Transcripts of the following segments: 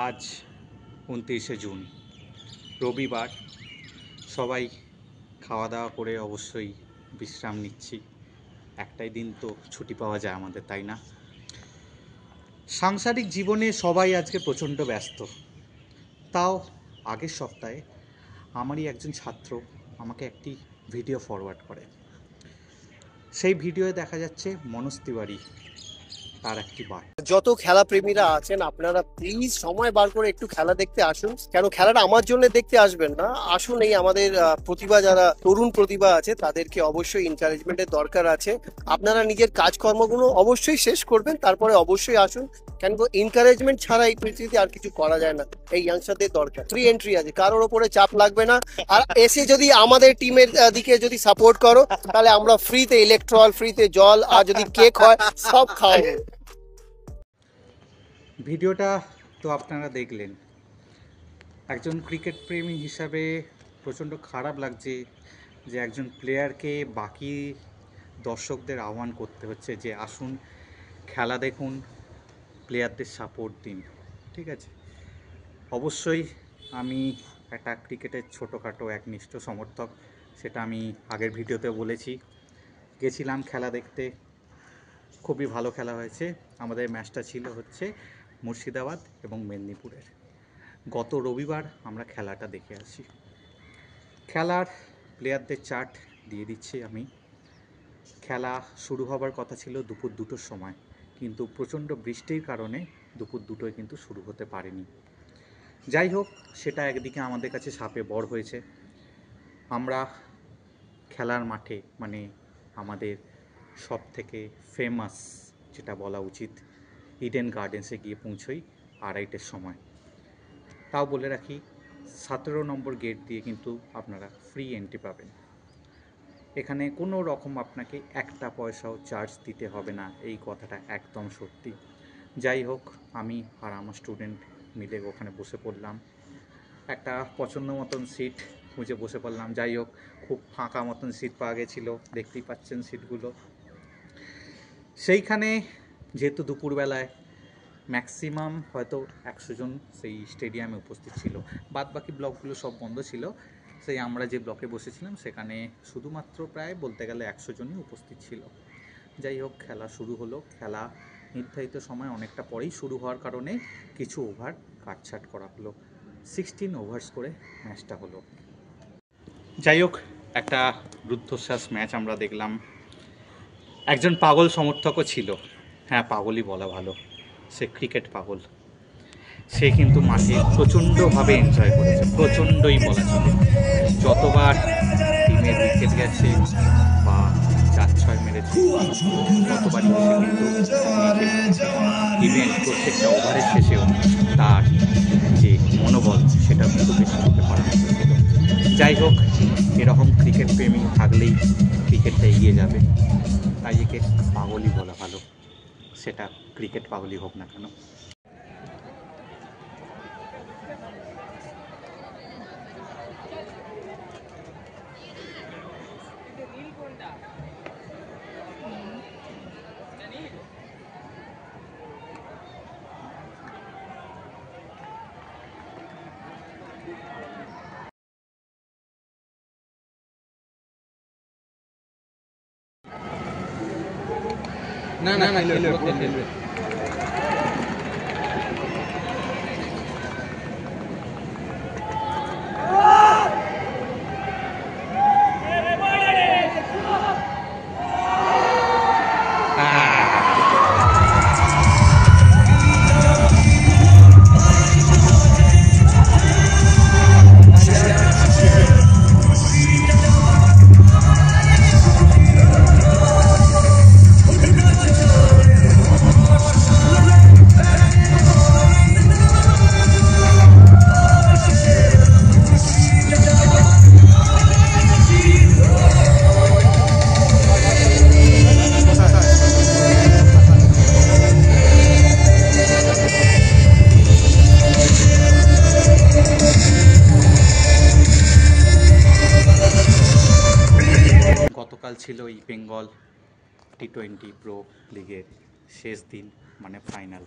আজ 29শে জুন রবিবার। সবাই খাওয়া দাওয়া করে অবশ্যই বিশ্রাম নিচ্ছি। একটাই দিন তো ছুটি পাওয়া যায় আমাদের, তাই না? সাংসারিক জীবনে সবাই আজকে প্রচণ্ড ব্যস্ত। তাও আগের সপ্তাহে আমারই একজন ছাত্র আমাকে একটি ভিডিও ফরওয়ার্ড করে। সেই ভিডিওয়ে দেখা যাচ্ছে মনোজ তিওয়ারি তার একটি বার্তা। যত খেলা প্রেমীরা আছেন আপনারা প্লিজ সময় বার করে একটু খেলা দেখতে আসুন। কেন খেলাটা আমার জন্য দেখতে আসবেন না, আসুন এই আমাদের প্রতিভা, যারা তরুণ প্রতিভা আছে তাদেরকে অবশ্যই এনকারেজমেন্টের দরকার আছে। আপনারা নিজের কাজকর্মগুলো অবশ্যই শেষ করবেন, তারপরে অবশ্যই আসুন। কেন এনকারেজমেন্ট ছাড়া এই পৃথিবীতে আর কিছু করা যায় না। এই ইয়াংস্টারদের দরকার, ফ্রি এন্ট্রি আছে, কারোর ওপরে চাপ লাগবে না। আর এসে যদি আমাদের টিমের দিকে যদি সাপোর্ট করো তাহলে আমরা ফ্রিতে ইলেকট্রল, ফ্রিতে জল, আর যদি কেক হয় সব খাওয়াবো। ভিডিওটা তো আপনারা দেখলেন। একজন ক্রিকেট প্রেমী হিসাবে প্রচণ্ড খারাপ লাগছে যে একজন প্লেয়ারকে বাকি দর্শকদের আহ্বান করতে হচ্ছে যে আসুন খেলা দেখুন, প্লেয়ারদের সাপোর্ট দিন। ঠিক আছে, অবশ্যই আমি একটা ক্রিকেটের ছোটোখাটো একনিষ্ঠ সমর্থক, সেটা আমি আগের ভিডিওতে বলেছি। গেছিলাম খেলা দেখতে, খুবই ভালো খেলা হয়েছে। আমাদের ম্যাচটা ছিল হচ্ছে মুর্শিদাবাদ এবং মেদিনীপুরের। গত রবিবার আমরা খেলাটা দেখে আসি। খেলার প্লেয়ারদের চার্ট দিয়ে দিচ্ছি আমি। খেলা শুরু হবার কথা ছিল দুপুর 2টোর সময়, কিন্তু প্রচণ্ড বৃষ্টির কারণে দুপুর 2টোয় কিন্তু শুরু হতে পারেনি। যাই হোক, সেটা একদিকে আমাদের কাছে সাপে বড় হয়েছে। আমরা খেলার মাঠে, মানে আমাদের সব থেকে ফেমাস যেটা বলা উচিত, ইডেন গার্ডেন্সে গিয়ে পৌঁছই 2:30-এর সময়। তাও বলে রাখি, 17 নম্বর গেট দিয়ে কিন্তু আপনারা ফ্রি এন্ট্রি পাবেন। এখানে কোনো রকম আপনাকে একটা পয়সাও চার্জ দিতে হবে না, এই কথাটা একদম সত্যি। যাই হোক, আমি আর আমার স্টুডেন্ট মিলে ওখানে বসে পড়লাম। একটা পছন্দ মতন সিট খুঁজে বসে পড়লাম। যাই হোক, খুব ফাঁকা মতন সিট পাওয়া গেছিলো, দেখতেই পাচ্ছেন সিটগুলো। সেইখানে যেহেতু দুপুরবেলায় ম্যাক্সিমাম হয়তো 100 জন সেই স্টেডিয়ামে উপস্থিত ছিল, বাদ বাকি ব্লকগুলো সব বন্ধ ছিল। সেই আমরা যে ব্লকে বসেছিলাম সেখানে শুধুমাত্র প্রায় বলতে গেলে 100 জনই উপস্থিত ছিল। যাই হোক, খেলা শুরু হলো। খেলা নির্ধারিত সময় অনেকটা পরেই শুরু হওয়ার কারণে কিছু ওভার কাটছাট করা হলো। 16 ওভার্স করে ম্যাচটা হলো। যাই হোক, একটা রুদ্ধশ্বাস ম্যাচ আমরা দেখলাম। একজন পাগল সমর্থকও ছিল। হ্যাঁ, পাগলই বলা ভালো, সে ক্রিকেট পাগল। সে কিন্তু মাঠে প্রচণ্ডভাবে এনজয় করেছে, প্রচণ্ডই বলা চলে। যতবার টিমের উইকেট গেছে বা 4-6 মেরেছে, ততবারই সে কিন্তু ইভেন প্রত্যেকটা ওভারের শেষেও তার যে মনোবল সেটা কিন্তু বেশি চোখে পড়ানো হয়েছিল। যাই হোক, এরকম ক্রিকেট প্রেমী থাকলেই ক্রিকেটটা এগিয়ে যাবে, তাই একে পাগলই বলা ভালো, সেটা ক্রিকেট পাগলই হোক না কেন। না না না খেলবে গতকাল ছিল এই বেঙ্গল টি20 প্রো লিগের শেষ দিন, মানে ফাইনাল।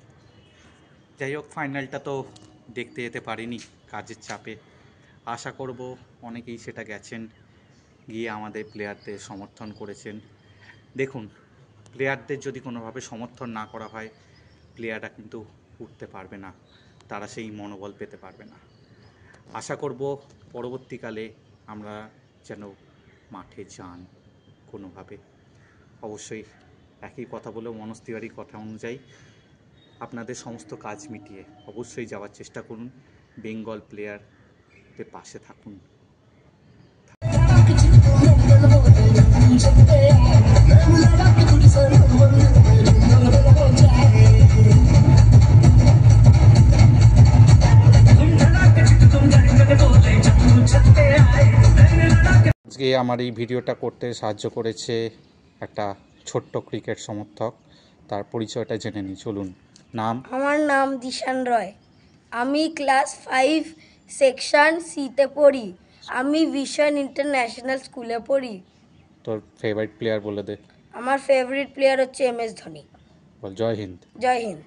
যাই হোক, ফাইনালটা তো দেখতে যেতে পারিনি কাজের চাপে। আশা করব অনেকেই সেটা গেছেন, গিয়ে আমাদের প্লেয়ারদের সমর্থন করেছেন। দেখুন, প্লেয়ারদের যদি কোনোভাবে সমর্থন না করা হয়, প্লেয়াররা কিন্তু উঠতে পারবে না, তারা সেই মনোবল পেতে পারবে না। আশা করব পরবর্তীকালে আমরা যেন মাঠে যান কোনোভাবে। অবশ্যই একই কথা বলেও মনোজ তিওয়ারির কথা অনুযায়ী আপনাদের সমস্ত কাজ মিটিয়ে অবশ্যই যাওয়ার চেষ্টা করুন, বেঙ্গল প্লেয়ারদের পাশে থাকুন। আজকে আমার এই ভিডিওটা করতে সাহায্য করেছে একটা ছোট্ট ক্রিকেট সমর্থক, তার পরিচয়টা জেনে নিই। চলুন। নাম? আমার নাম দিশান রয়। আমি ক্লাস 5 সেকশন সিতে পড়ি। আমি ভিশন ইন্টারন্যাশনাল স্কুলে পড়ি। তোর ফেভারিট প্লেয়ার বলে দে। আমার ফেভারিট প্লেয়ার হচ্ছে MS ধোনি। বল জয় হিন্দ। জয় হিন্দ।